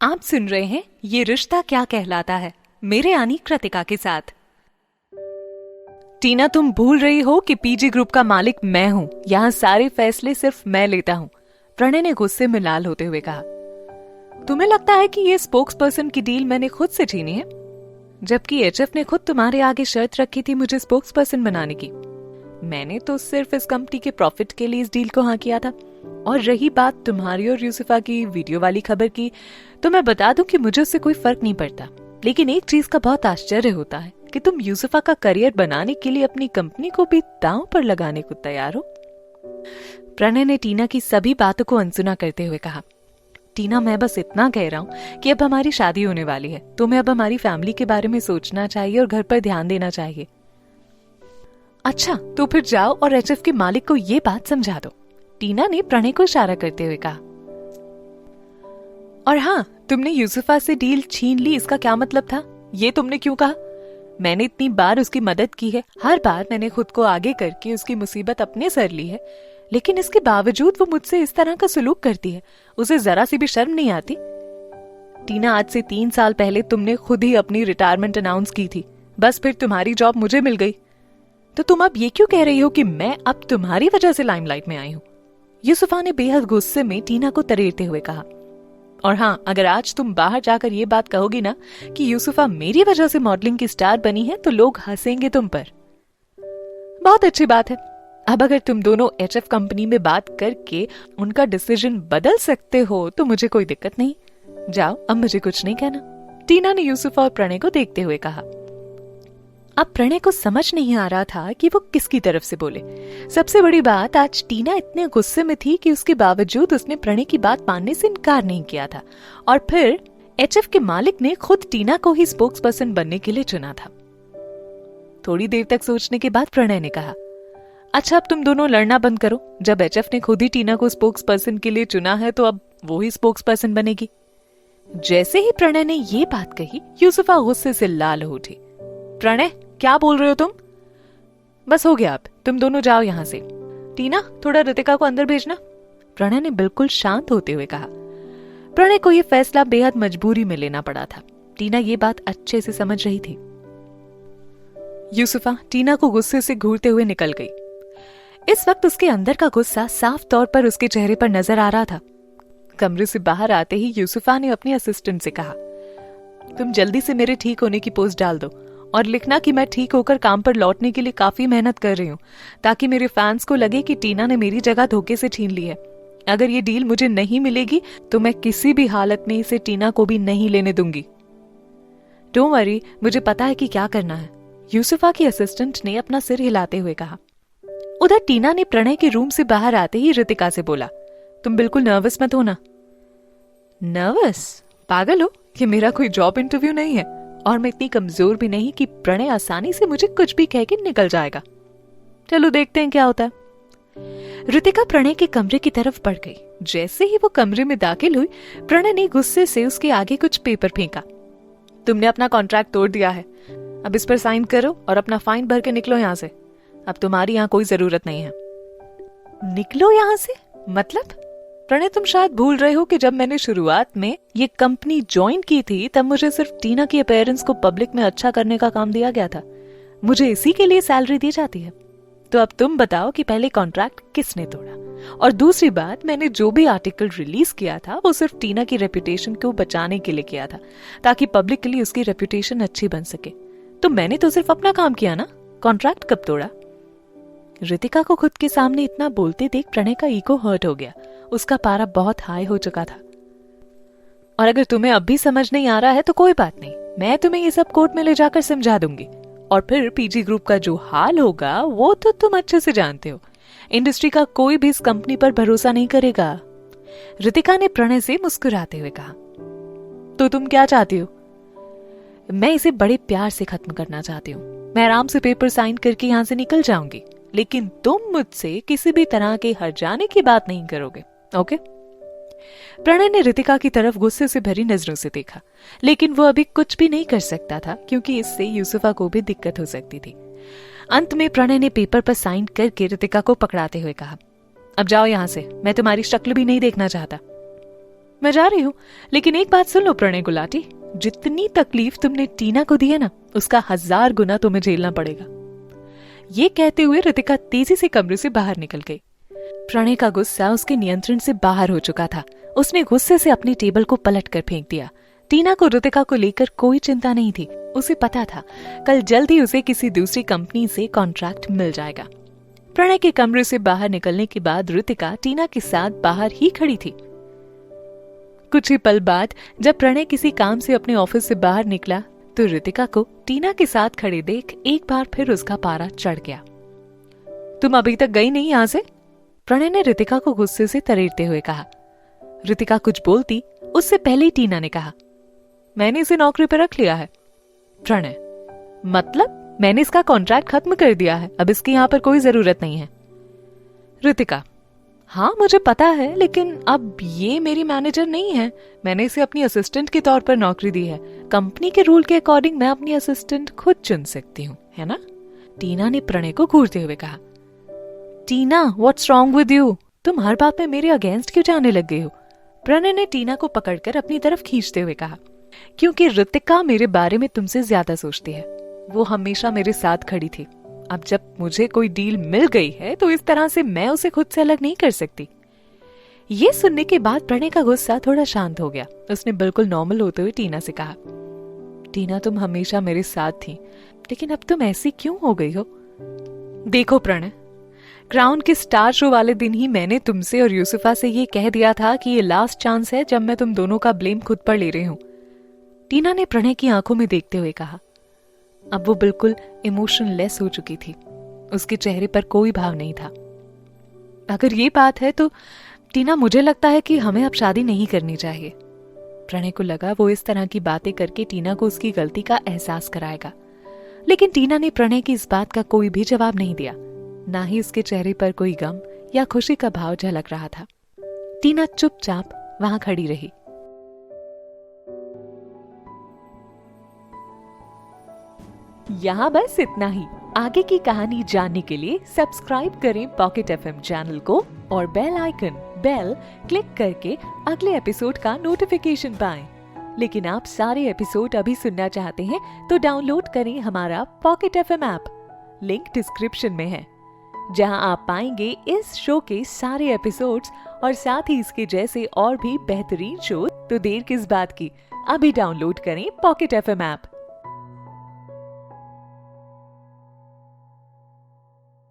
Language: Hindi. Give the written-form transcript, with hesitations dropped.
आप सुन रहे हैं ये रिश्ता क्या कहलाता है, मेरे यानी कृतिका के साथ। टीना, तुम भूल रही हो कि पीजी ग्रुप का मालिक मैं हूँ। यहाँ सारे फैसले सिर्फ मैं लेता हूँ, प्रणय ने गुस्से में लाल होते हुए कहा। तुम्हें लगता है कि ये स्पोक्स पर्सन की डील मैंने खुद से छीनी है, जबकि एचएफ ने खुद तुम्हारे आगे शर्त रखी थी मुझे स्पोक्स पर्सन बनाने की। मैंने तो सिर्फ इस कंपनी के प्रॉफिट के लिए इस डील को हाँ किया था। और रही बात तुम्हारी और यूसुफा की वीडियो वाली खबर की, तो मैं बता दूं कि मुझे उससे कोई फर्क नहीं पड़ता। लेकिन एक चीज का बहुत आश्चर्य होता है कि तुम यूसुफा का करियर बनाने के लिए अपनी कंपनी को भी दांव पर लगाने को तैयार हो। प्रणय ने टीना की सभी बातों को अनसुना करते हुए कहा। टीना, मैं बस इतना कह रहा हूँ कि अब हमारी शादी होने वाली है, तुम्हें अब हमारी फैमिली के बारे में सोचना चाहिए और घर पर ध्यान देना चाहिए। अच्छा, तो फिर जाओ और एचएफ के मालिक को ये बात समझा दो, टीना ने प्रणय को इशारा करते हुए कहा। और हाँ, तुमने यूसुफा से डील छीन ली, इसका क्या मतलब था? ये तुमने क्यों कहा? मैंने इतनी बार उसकी मदद की है, हर बार मैंने खुद को आगे करके उसकी मुसीबत अपने सर ली है, लेकिन इसके बावजूद वो मुझसे इस तरह का सलूक करती है। उसे जरा सी भी शर्म नहीं आती? टीना, आज से 3 साल पहले तुमने खुद ही अपनी रिटायरमेंट अनाउंस की थी, बस फिर तुम्हारी जॉब मुझे मिल गई। तो तुम अब ये क्यों कह रही हो कि मैं अब तुम्हारी वजह से लाइमलाइट में आई हूँ? यूसुफा ने बेहद गुस्से में टीना को तरेरते हुए कहा। और हाँ, अगर आज तुम बाहर जाकर ये बात कहोगी ना कि यूसुफा मेरी वजह से मॉडलिंग की स्टार बनी है, तो लोग हंसेंगे तुम पर। बहुत अच्छी बात है। अब अगर तुम दोनों एचएफ कंपनी में बात करके उनका डिसीजन बदल सकते हो तो मुझे कोई दिक्कत नहीं। जाओ, अब मुझे कुछ नहीं कहना, टीना ने यूसुफा और प्रणय को देखते हुए कहा। अब प्रणय को समझ नहीं आ रहा था कि वो किसकी तरफ से बोले। सबसे बड़ी बात, आज टीना इतने गुस्से में थी कि उसके बावजूद उसने प्रणय की बात मानने से इनकार नहीं किया था, और फिर एचएफ के मालिक ने खुद टीना को ही स्पोक्स पर्सन बनने के लिए चुना था। थोड़ी देर तक सोचने के बाद प्रणय ने कहा, अच्छा, अब तुम दोनों लड़ना बंद करो। जब एचएफ ने खुद ही टीना को स्पोक्स पर्सन के लिए चुना है, तो अब वो ही स्पोक्स पर्सन बनेगी। जैसे ही प्रणय ने ये बात कही, यूसुफा गुस्से से लाल हो उठी। प्रणय, क्या बोल रहे हो तुम? बस हो गया, अब तुम दोनों जाओ यहाँ से। टीना, थोड़ा रितिका को अंदर भेजना, प्रणय ने बिल्कुल शांत होते हुए कहा। प्रणय को यह फैसला बेहद मजबूरी में लेना पड़ा था। टीना ये बात अच्छे से समझ रही थी। यूसुफा टीना को गुस्से से घूरते हुए निकल गई। इस वक्त उसके अंदर का गुस्सा साफ तौर पर उसके चेहरे पर नजर आ रहा था। कमरे से बाहर आते ही यूसुफा ने अपने असिस्टेंट से कहा, तुम जल्दी से मेरे ठीक होने की पोस्ट डाल दो और लिखना कि मैं ठीक होकर काम पर लौटने के लिए काफी मेहनत कर रही हूँ, ताकि मेरे फैंस को लगे कि टीना ने मेरी जगह धोखे से छीन ली है। अगर ये डील मुझे नहीं मिलेगी तो मैं किसी भी हालत में इसे टीना को भी नहीं लेने दूंगी। डोंट वरी, मुझे पता है कि क्या करना है, यूसुफा की असिस्टेंट ने अपना सिर हिलाते हुए कहा। उधर टीना ने प्रणय के रूम से बाहर आते ही रितिका से बोला, तुम बिल्कुल नर्वस मत होना। नर्वस? पागल हो, ये मेरा कोई जॉब इंटरव्यू नहीं है, और मैं इतनी कमजोर भी नहीं कि प्रणय आसानी से मुझे कुछ भी कह के निकल जाएगा। चलो देखते हैं क्या होता है। रितिका प्रणय के कमरे की तरफ बढ़ गई। जैसे ही वो कमरे में दाखिल हुई, प्रणय ने गुस्से से उसके आगे कुछ पेपर फेंका। तुमने अपना कॉन्ट्रैक्ट तोड़ दिया है, अब इस पर साइन करो और अपना फाइन भर के निकलो यहाँ से। अब तुम्हारी यहाँ कोई जरूरत नहीं है। निकलो यहाँ से मतलब? प्रणय, तुम शायद भूल रहे हो कि जब मैंने शुरुआत में ये कंपनी ज्वाइन की थी, तब मुझे सिर्फ टीना की अपीयरेंस को पब्लिक में अच्छा करने का काम दिया गया था। मुझे इसी के लिए सैलरी दी जाती है। तो अब तुम बताओ कि पहले कॉन्ट्रैक्ट किसने तोड़ा, और दूसरी बात, मैंने जो भी आर्टिकल रिलीज किया था वो सिर्फ टीना की रेपुटेशन को बचाने के लिए किया था, ताकि पब्लिकली उसकी रेपुटेशन अच्छी बन सके। तो मैंने तो सिर्फ अपना काम किया ना, कॉन्ट्रैक्ट कब तोड़ा? रितिका को खुद के सामने इतना बोलते देख प्रणय का ईगो हर्ट हो गया। उसका पारा बहुत हाई हो चुका था। और अगर तुम्हें अब भी समझ नहीं आ रहा है तो कोई बात नहीं, मैं तुम्हें ये सब कोर्ट में ले जाकर समझा दूंगी, और फिर पीजी ग्रुप का जो हाल होगा वो तो तुम अच्छे से जानते हो। इंडस्ट्री का कोई भी इस कंपनी पर भरोसा नहीं करेगा। रितिका ने प्रणय से मुस्कुराते हुए कहा। तो तुम क्या चाहती हो? मैं इसे बड़े प्यार से खत्म करना चाहती हूँ। मैं आराम से पेपर साइन करके यहाँ से निकल जाऊंगी, लेकिन तुम मुझसे किसी भी तरह के हट जाने की बात नहीं करोगे, ओके? प्रणय ने रितिका की तरफ गुस्से से भरी नजरों से देखा, लेकिन वो अभी कुछ भी नहीं कर सकता था, क्योंकि इससे यूसुफा को भी दिक्कत हो सकती थी। अंत में प्रणय ने पेपर पर साइन करके रितिका को पकड़ाते हुए कहा, अब जाओ यहाँ से, मैं तुम्हारी शक्ल भी नहीं देखना चाहता। मैं जा रही हूँ, लेकिन एक बात सुन लो प्रणय गुलाटी, जितनी तकलीफ तुमने टीना को दी है ना, उसका 1000 गुना तुम्हें झेलना पड़ेगा। ये कहते हुए रितिका तेजी से कमरे से बाहर निकल गई। प्रणय का गुस्सा उसके नियंत्रण से बाहर हो चुका था। उसने गुस्से से अपनी टेबल को पलट कर फेंक दिया। टीना को रितिका को लेकर कोई चिंता नहीं थी। उसे पता था कल जल्द ही उसे किसी दूसरी कंपनी से कॉन्ट्रैक्ट मिल जाएगा। प्रणय के कमरे से बाहर निकलने के बाद रितिका टीना के साथ बाहर ही खड़ी थी। कुछ ही पल बाद जब प्रणय किसी काम से अपने ऑफिस से बाहर निकला तो रितिका को टीना के साथ खड़े देख एक बार फिर उसका पारा चढ़ गया। तुम अभी तक गई नहीं यहां से? प्रणय ने रितिका को गुस्से से तरेरते हुए कहा। रितिका कुछ बोलती उससे पहले ही टीना ने कहा, मैंने इसे नौकरी पर रख लिया है। प्रणय, मतलब मैंने इसका कॉन्ट्रैक्ट खत्म कर दिया है, अब इसकी यहां पर कोई जरूरत नहीं है। रितिका, हाँ मुझे पता है, लेकिन अब ये मेरी मैनेजर नहीं है। मैंने इसे अपनी असिस्टेंट के तौर पर नौकरी दी है। कंपनी के रूल के अकॉर्डिंग मैं अपनी असिस्टेंट खुद चुन सकती हूँ, है ना? टीना ने प्रणय को घूरते हुए कहा। टीना, व्हाट्स रॉन्ग विद यू? तुम हर बात में मेरे अगेंस्ट क्यों जाने लग गई हो? प्रणय ने टीना को पकड़कर अपनी तरफ खींचते हुए कहा। क्योंकि रितिका मेरे बारे में तुमसे ज्यादा सोचती है। वो हमेशा मेरे साथ खड़ी थी। अब जब मुझे कोई डील मिल गई है तो इस तरह से मैं उसे खुद से अलग नहीं कर सकती। ये सुनने के बाद प्रणय का गुस्सा थोड़ा शांत हो गया। उसने बिल्कुल नॉर्मल होते हुए टीना से कहा, टीना तुम हमेशा मेरे साथ थी, लेकिन अब तुम ऐसी क्यों हो गई हो? देखो प्रणय, क्राउन के स्टार शो वाले दिन ही मैंने तुमसे और यूसुफा से ये कह दिया था कि ये लास्ट चांस है जब मैं तुम दोनों का ब्लेम खुद पर ले रही हूं। टीना ने प्रणय की आंखों में देखते हुए कहा। अब वो बिल्कुल इमोशनलेस हो चुकी थी। उसके चेहरे पर कोई भाव नहीं था। अगर ये बात है तो टीना, मुझे लगता है कि हमें अब शादी नहीं करनी चाहिए। प्रणय को लगा वो इस तरह की बातें करके टीना को उसकी गलती का एहसास कराएगा, लेकिन टीना ने प्रणय की इस बात का कोई भी जवाब नहीं दिया। ना ही उसके चेहरे पर कोई गम या खुशी का भाव झलक रहा था। टीना चुपचाप वहां खड़ी रही। यहाँ बस इतना ही। आगे की कहानी जानने के लिए सब्सक्राइब करें पॉकेट एफएम चैनल को और बेल क्लिक करके अगले एपिसोड का नोटिफिकेशन पाएं। लेकिन आप सारे एपिसोड अभी सुनना चाहते हैं तो डाउनलोड करें हमारा pocket FM app. Link description में है, जहां आप पाएंगे इस शो के सारे एपिसोड्स और साथ ही इसके जैसे और भी बेहतरीन शो। तो देर किस बात की, अभी डाउनलोड करें पॉकेट एफएम ऐप।